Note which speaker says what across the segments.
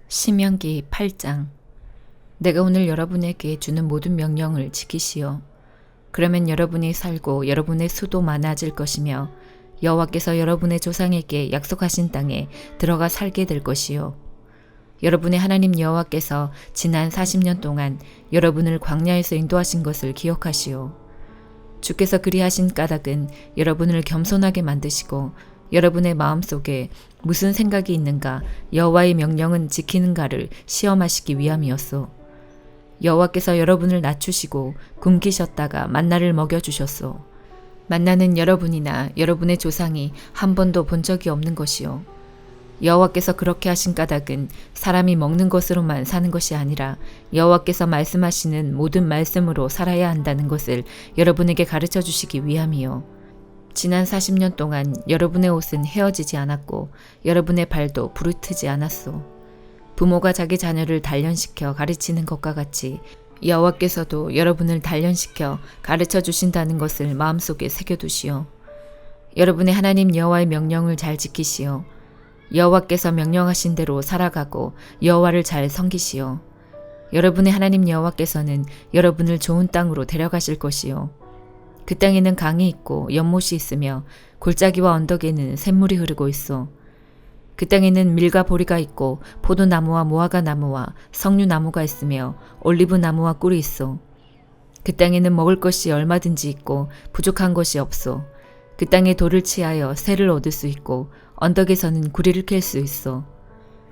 Speaker 1: 신명기 8장. 내가 오늘 여러분에게 주는 모든 명령을 지키시오. 그러면 여러분이 살고 여러분의 수도 많아질 것이며 여호와께서 여러분의 조상에게 약속하신 땅에 들어가 살게 될 것이요. 여러분의 하나님 여호와께서 지난 40년 동안 여러분을 광야에서 인도하신 것을 기억하시오. 주께서 그리하신 까닭은 여러분을 겸손하게 만드시고 여러분의 마음속에 무슨 생각이 있는가, 여호와의 명령은 지키는가를 시험하시기 위함이었소. 여호와께서 여러분을 낮추시고 굶기셨다가 만나를 먹여주셨소. 만나는 여러분이나 여러분의 조상이 한 번도 본 적이 없는 것이요. 여호와께서 그렇게 하신 까닭은 사람이 먹는 것으로만 사는 것이 아니라 여호와께서 말씀하시는 모든 말씀으로 살아야 한다는 것을 여러분에게 가르쳐 주시기 위함이요. 지난 40년 동안 여러분의 옷은 헤어지지 않았고 여러분의 발도 부르트지 않았소. 부모가 자기 자녀를 단련시켜 가르치는 것과 같이 여호와께서도 여러분을 단련시켜 가르쳐 주신다는 것을 마음속에 새겨두시오. 여러분의 하나님 여호와의 명령을 잘 지키시오. 여호와께서 명령하신 대로 살아가고 여호와를 잘 섬기시오. 여러분의 하나님 여호와께서는 여러분을 좋은 땅으로 데려가실 것이요. 그 땅에는 강이 있고 연못이 있으며 골짜기와 언덕에는 샘물이 흐르고 있어. 그 땅에는 밀과 보리가 있고 포도나무와 무화과 나무와 석류나무가 있으며 올리브 나무와 꿀이 있어. 그 땅에는 먹을 것이 얼마든지 있고 부족한 것이 없어. 그 땅에 돌을 치하여 새를 얻을 수 있고 언덕에서는 구리를 캘 수 있어.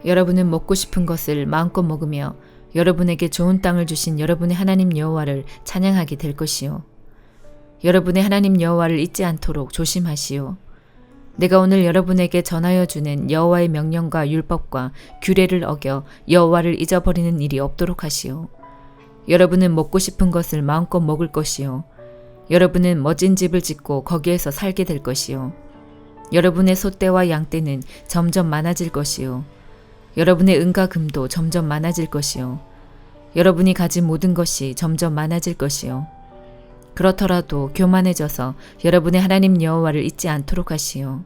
Speaker 1: 여러분은 먹고 싶은 것을 마음껏 먹으며 여러분에게 좋은 땅을 주신 여러분의 하나님 여호와를 찬양하게 될 것이요. 여러분의 하나님 여호와를 잊지 않도록 조심하시오. 내가 오늘 여러분에게 전하여 주는 여호와의 명령과 율법과 규례를 어겨 여호와를 잊어버리는 일이 없도록 하시오. 여러분은 먹고 싶은 것을 마음껏 먹을 것이요. 여러분은 멋진 집을 짓고 거기에서 살게 될 것이요. 여러분의 소떼와 양떼는 점점 많아질 것이요. 여러분의 은과 금도 점점 많아질 것이요. 여러분이 가진 모든 것이 점점 많아질 것이요. 그렇더라도 교만해져서 여러분의 하나님 여호와를 잊지 않도록 하시오.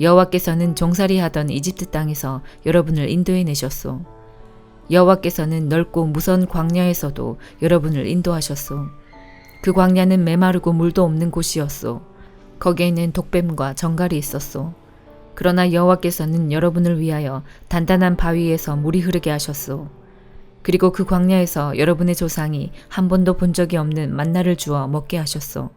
Speaker 1: 여호와께서는 종살이하던 이집트 땅에서 여러분을 인도해내셨소. 여호와께서는 넓고 무서운 광야에서도 여러분을 인도하셨소. 그 광야는 메마르고 물도 없는 곳이었소. 거기에는 독뱀과 정갈이 있었소. 그러나 여호와께서는 여러분을 위하여 단단한 바위에서 물이 흐르게 하셨소. 그리고 그 광야에서 여러분의 조상이 한 번도 본 적이 없는 만나를 주어 먹게 하셨소.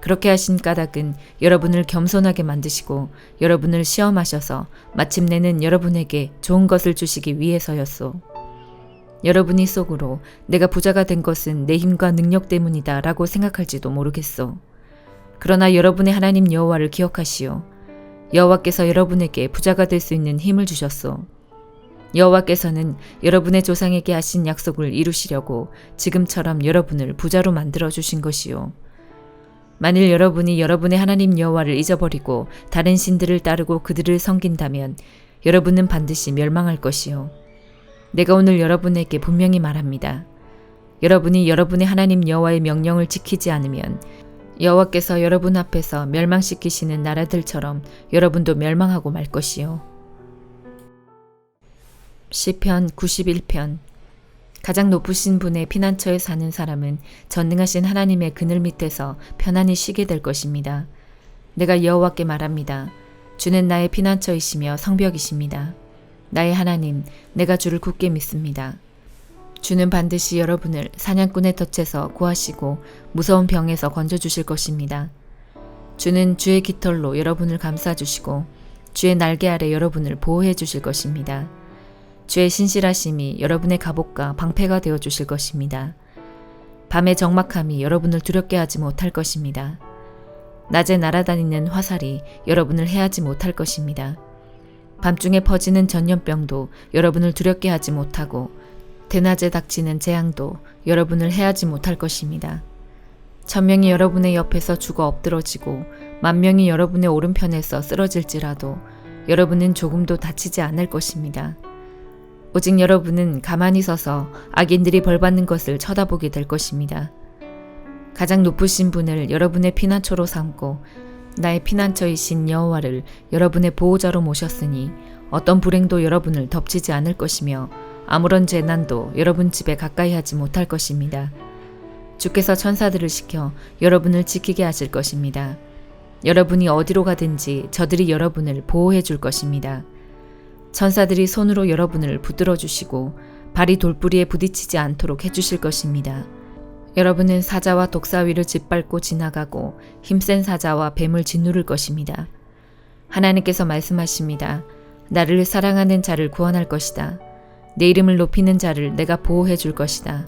Speaker 1: 그렇게 하신 까닭은 여러분을 겸손하게 만드시고 여러분을 시험하셔서 마침내는 여러분에게 좋은 것을 주시기 위해서였소. 여러분이 속으로 내가 부자가 된 것은 내 힘과 능력 때문이다 라고 생각할지도 모르겠소. 그러나 여러분의 하나님 여호와를 기억하시오. 여호와께서 여러분에게 부자가 될 수 있는 힘을 주셨소. 여호와께서는 여러분의 조상에게 하신 약속을 이루시려고 지금처럼 여러분을 부자로 만들어 주신 것이요. 만일 여러분이 여러분의 하나님 여호와를 잊어버리고 다른 신들을 따르고 그들을 섬긴다면 여러분은 반드시 멸망할 것이요. 내가 오늘 여러분에게 분명히 말합니다. 여러분이 여러분의 하나님 여호와의 명령을 지키지 않으면 여호와께서 여러분 앞에서 멸망시키시는 나라들처럼 여러분도 멸망하고 말 것이요. 시편 91편. 가장 높으신 분의 피난처에 사는 사람은 전능하신 하나님의 그늘 밑에서 편안히 쉬게 될 것입니다. 내가 여호와께 말합니다. 주는 나의 피난처이시며 성벽이십니다. 나의 하나님, 내가 주를 굳게 믿습니다. 주는 반드시 여러분을 사냥꾼의 덫에서 구하시고 무서운 병에서 건져주실 것입니다. 주는 주의 깃털로 여러분을 감싸주시고 주의 날개 아래 여러분을 보호해 주실 것입니다. 주의 신실하심이 여러분의 갑옷과 방패가 되어 주실 것입니다. 밤의 적막함이 여러분을 두렵게 하지 못할 것입니다. 낮에 날아다니는 화살이 여러분을 해하지 못할 것입니다. 밤중에 퍼지는 전염병도 여러분을 두렵게 하지 못하고 대낮에 닥치는 재앙도 여러분을 해하지 못할 것입니다. 1000명이 여러분의 옆에서 죽어 엎드러지고 10,000명이 여러분의 오른편에서 쓰러질지라도 여러분은 조금도 다치지 않을 것입니다. 오직 여러분은 가만히 서서 악인들이 벌받는 것을 쳐다보게 될 것입니다. 가장 높으신 분을 여러분의 피난처로 삼고 나의 피난처이신 여호와를 여러분의 보호자로 모셨으니 어떤 불행도 여러분을 덮치지 않을 것이며 아무런 재난도 여러분 집에 가까이 하지 못할 것입니다. 주께서 천사들을 시켜 여러분을 지키게 하실 것입니다. 여러분이 어디로 가든지 저들이 여러분을 보호해 줄 것입니다. 천사들이 손으로 여러분을 붙들어 주시고 발이 돌부리에 부딪히지 않도록 해주실 것입니다. 여러분은 사자와 독사위를 짓밟고 지나가고 힘센 사자와 뱀을 짓누를 것입니다. 하나님께서 말씀하십니다. 나를 사랑하는 자를 구원할 것이다. 내 이름을 높이는 자를 내가 보호해 줄 것이다.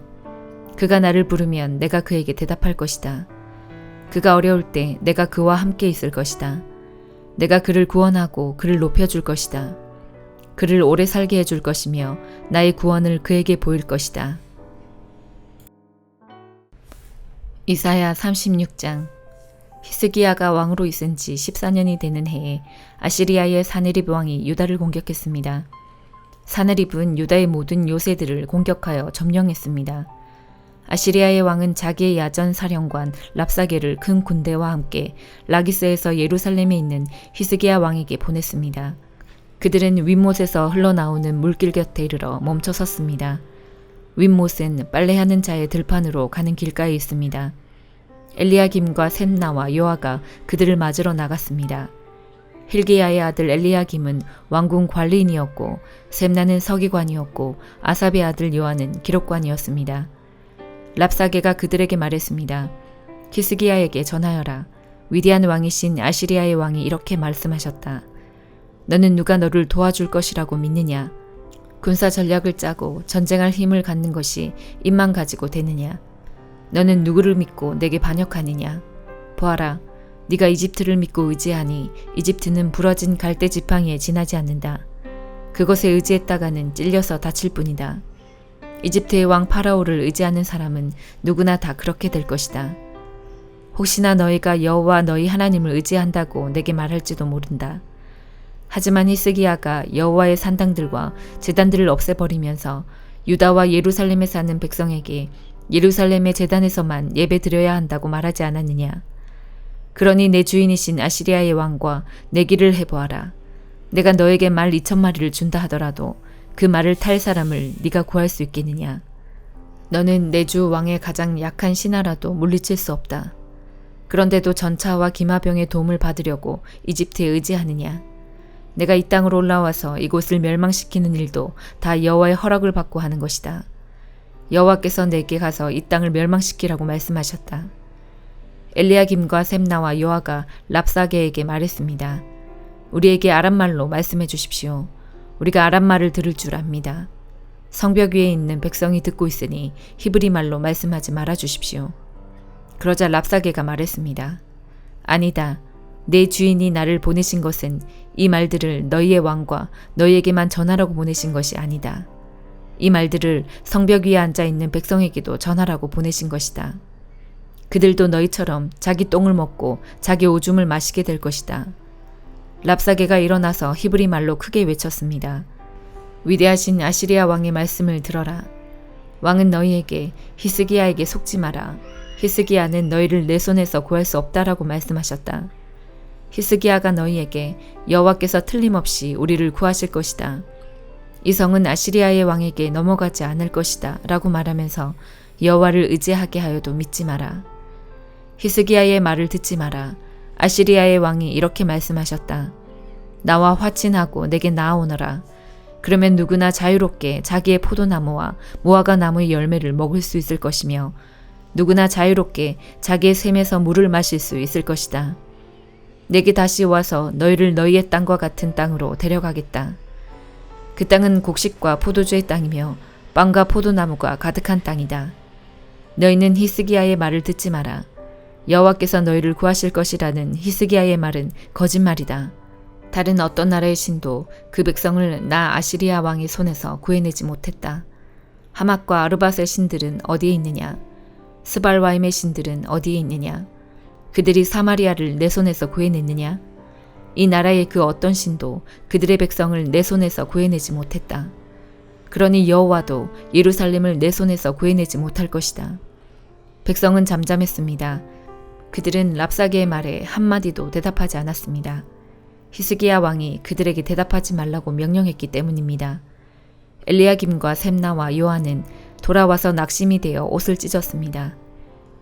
Speaker 1: 그가 나를 부르면 내가 그에게 대답할 것이다. 그가 어려울 때 내가 그와 함께 있을 것이다. 내가 그를 구원하고 그를 높여줄 것이다. 그를 오래 살게 해줄 것이며 나의 구원을 그에게 보일 것이다. 이사야 36장. 히스기야가 왕으로 있은 지 14년이 되는 해에 아시리아의 사네립 왕이 유다를 공격했습니다. 사네립은 유다의 모든 요새들을 공격하여 점령했습니다. 아시리아의 왕은 자기의 야전 사령관 랍사게를 큰 군대와 함께 라기스에서 예루살렘에 있는 히스기야 왕에게 보냈습니다. 그들은 윗못에서 흘러나오는 물길 곁에 이르러 멈춰 섰습니다. 윗못은 빨래하는 자의 들판으로 가는 길가에 있습니다. 엘리야김과 셈나와 요아가 그들을 맞으러 나갔습니다. 힐기야의 아들 엘리야김은 왕궁 관리인이었고 셈나는 서기관이었고 아삽의 아들 요아는 기록관이었습니다. 랍사게가 그들에게 말했습니다. 히스기야에게 전하여라. 위대한 왕이신 아시리아의 왕이 이렇게 말씀하셨다. 너는 누가 너를 도와줄 것이라고 믿느냐? 군사 전략을 짜고 전쟁할 힘을 갖는 것이 입만 가지고 되느냐? 너는 누구를 믿고 내게 반역하느냐? 보아라, 네가 이집트를 믿고 의지하니 이집트는 부러진 갈대 지팡이에 지나지 않는다. 그것에 의지했다가는 찔려서 다칠 뿐이다. 이집트의 왕 파라오를 의지하는 사람은 누구나 다 그렇게 될 것이다. 혹시나 너희가 여호와 너희 하나님을 의지한다고 내게 말할지도 모른다. 하지만 히스기야가 여호와의 산당들과 제단들을 없애버리면서 유다와 예루살렘에 사는 백성에게 예루살렘의 제단에서만 예배 드려야 한다고 말하지 않았느냐. 그러니 내 주인이신 아시리아의 왕과 내기를 해보아라. 내가 너에게 말 2,000마리를 준다 하더라도 그 말을 탈 사람을 네가 구할 수 있겠느냐. 너는 내 주 왕의 가장 약한 신하라도 물리칠 수 없다. 그런데도 전차와 기마병의 도움을 받으려고 이집트에 의지하느냐. 내가 이 땅으로 올라와서 이곳을 멸망시키는 일도 다 여호와의 허락을 받고 하는 것이다. 여호와께서 내게 가서 이 땅을 멸망시키라고 말씀하셨다. 엘리야김과 셈나와 요아가 랍사게에게 말했습니다. 우리에게 아람말로 말씀해 주십시오. 우리가 아람말을 들을 줄 압니다. 성벽 위에 있는 백성이 듣고 있으니 히브리 말로 말씀하지 말아 주십시오. 그러자 랍사게가 말했습니다. 아니다. 내 주인이 나를 보내신 것은 이 말들을 너희의 왕과 너희에게만 전하라고 보내신 것이 아니다. 이 말들을 성벽 위에 앉아있는 백성에게도 전하라고 보내신 것이다. 그들도 너희처럼 자기 똥을 먹고 자기 오줌을 마시게 될 것이다. 랍사게가 일어나서 히브리 말로 크게 외쳤습니다. 위대하신 아시리아 왕의 말씀을 들어라. 왕은 너희에게 히스기야에게 속지 마라. 히스기야는 너희를 내 손에서 구할 수 없다라고 말씀하셨다. 히스기야가 너희에게 여호와께서 틀림없이 우리를 구하실 것이다. 이 성은 아시리아의 왕에게 넘어가지 않을 것이다 라고 말하면서 여호와를 의지하게 하여도 믿지 마라. 히스기야의 말을 듣지 마라. 아시리아의 왕이 이렇게 말씀하셨다. 나와 화친하고 내게 나아오너라. 그러면 누구나 자유롭게 자기의 포도나무와 무화과 나무의 열매를 먹을 수 있을 것이며 누구나 자유롭게 자기의 샘에서 물을 마실 수 있을 것이다. 내게 다시 와서 너희를 너희의 땅과 같은 땅으로 데려가겠다. 그 땅은 곡식과 포도주의 땅이며 빵과 포도나무가 가득한 땅이다. 너희는 히스기야의 말을 듣지 마라. 여호와께서 너희를 구하실 것이라는 히스기야의 말은 거짓말이다. 다른 어떤 나라의 신도 그 백성을 나 아시리아 왕의 손에서 구해내지 못했다. 하맛과 아르밧의 신들은 어디에 있느냐? 스발와임의 신들은 어디에 있느냐? 그들이 사마리아를 내 손에서 구해냈느냐? 이 나라의 그 어떤 신도 그들의 백성을 내 손에서 구해내지 못했다. 그러니 여호와도 예루살렘을 내 손에서 구해내지 못할 것이다. 백성은 잠잠했습니다. 그들은 랍사게의 말에 한마디도 대답하지 않았습니다. 히스기야 왕이 그들에게 대답하지 말라고 명령했기 때문입니다. 엘리야김과 셈나와 요한은 돌아와서 낙심이 되어 옷을 찢었습니다.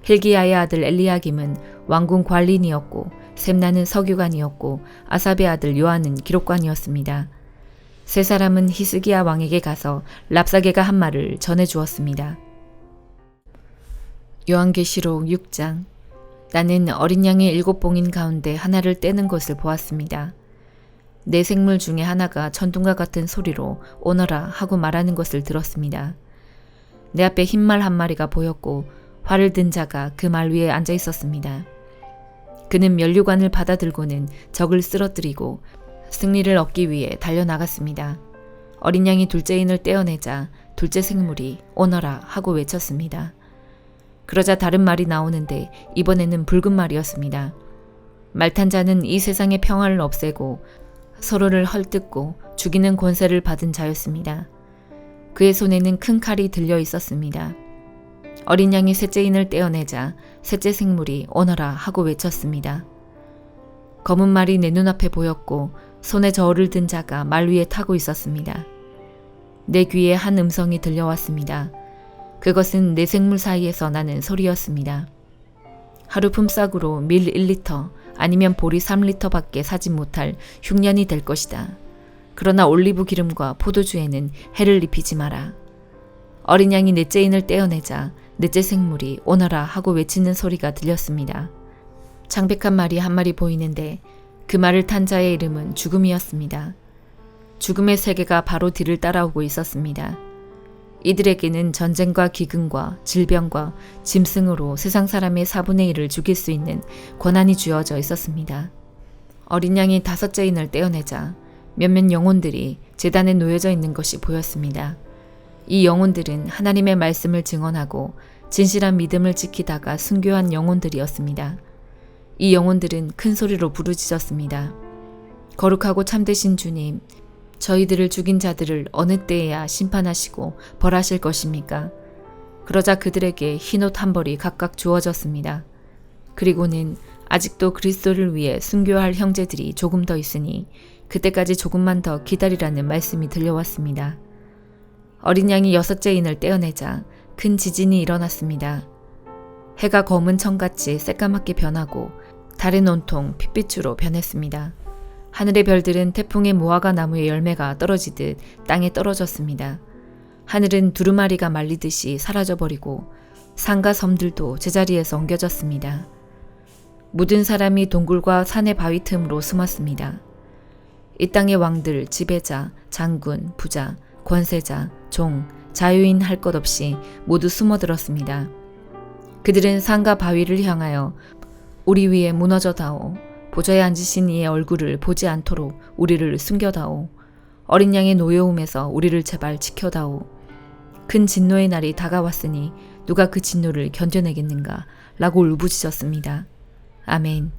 Speaker 1: 힐기야의 아들 엘리야김은 왕궁 관리인이었고 셈나는 서기관이었고 아삽의 아들 요한은 기록관이었습니다. 세 사람은 히스기야 왕에게 가서 랍사게가 한 말을 전해 주었습니다. 요한계시록 6장. 나는 어린 양의 7봉인 가운데 하나를 떼는 것을 보았습니다. 네 생물 중에 하나가 천둥과 같은 소리로 오너라 하고 말하는 것을 들었습니다. 내 앞에 흰 말 한 마리가 보였고 활을 든 자가 그 말 위에 앉아 있었습니다. 그는 면류관을 받아들고는 적을 쓰러뜨리고 승리를 얻기 위해 달려나갔습니다. 어린 양이 둘째인을 떼어내자 둘째 생물이 오너라 하고 외쳤습니다. 그러자 다른 말이 나오는데 이번에는 붉은 말이었습니다. 말탄 자는 이 세상의 평화를 없애고 서로를 헐뜯고 죽이는 권세를 받은 자였습니다. 그의 손에는 큰 칼이 들려 있었습니다. 어린 양이 셋째인을 떼어내자 셋째 생물이 오너라 하고 외쳤습니다. 검은 말이 내 눈앞에 보였고 손에 저울을 든 자가 말 위에 타고 있었습니다. 내 귀에 한 음성이 들려왔습니다. 그것은 네 생물 사이에서 나는 소리였습니다. 하루 품삯으로 밀 1리터 아니면 보리 3리터밖에 사지 못할 흉년이 될 것이다. 그러나 올리브 기름과 포도주에는 해를 입히지 마라. 어린 양이 넷째인을 떼어내자 넷째 생물이 오너라 하고 외치는 소리가 들렸습니다. 창백한 말이 한 마리 보이는데 그 말을 탄 자의 이름은 죽음이었습니다. 죽음의 세계가 바로 뒤를 따라오고 있었습니다. 이들에게는 전쟁과 기근과 질병과 짐승으로 세상 사람의 4분의 1을 죽일 수 있는 권한이 주어져 있었습니다. 어린 양이 다섯째인을 떼어내자 몇몇 영혼들이 제단에 놓여져 있는 것이 보였습니다. 이 영혼들은 하나님의 말씀을 증언하고 진실한 믿음을 지키다가 순교한 영혼들이었습니다. 이 영혼들은 큰 소리로 부르짖었습니다. 거룩하고 참되신 주님, 저희들을 죽인 자들을 어느 때에야 심판하시고 벌하실 것입니까? 그러자 그들에게 흰옷 한 벌이 각각 주어졌습니다. 그리고는 아직도 그리스도를 위해 순교할 형제들이 조금 더 있으니 그때까지 조금만 더 기다리라는 말씀이 들려왔습니다. 어린 양이 여섯째인을 떼어내자 큰 지진이 일어났습니다. 해가 검은 청같이 새까맣게 변하고 달은 온통 핏빛으로 변했습니다. 하늘의 별들은 태풍의 무화과 나무의 열매가 떨어지듯 땅에 떨어졌습니다. 하늘은 두루마리가 말리듯이 사라져버리고 산과 섬들도 제자리에서 옮겨졌습니다. 모든 사람이 동굴과 산의 바위 틈으로 숨었습니다. 이 땅의 왕들, 지배자, 장군, 부자, 권세자, 종, 자유인 할 것 없이 모두 숨어들었습니다. 그들은 산과 바위를 향하여 우리 위에 무너져다오. 보좌에 앉으신 이의 얼굴을 보지 않도록 우리를 숨겨다오. 어린 양의 노여움에서 우리를 제발 지켜다오. 큰 진노의 날이 다가왔으니 누가 그 진노를 견뎌내겠는가? 라고 울부짖었습니다. 아멘.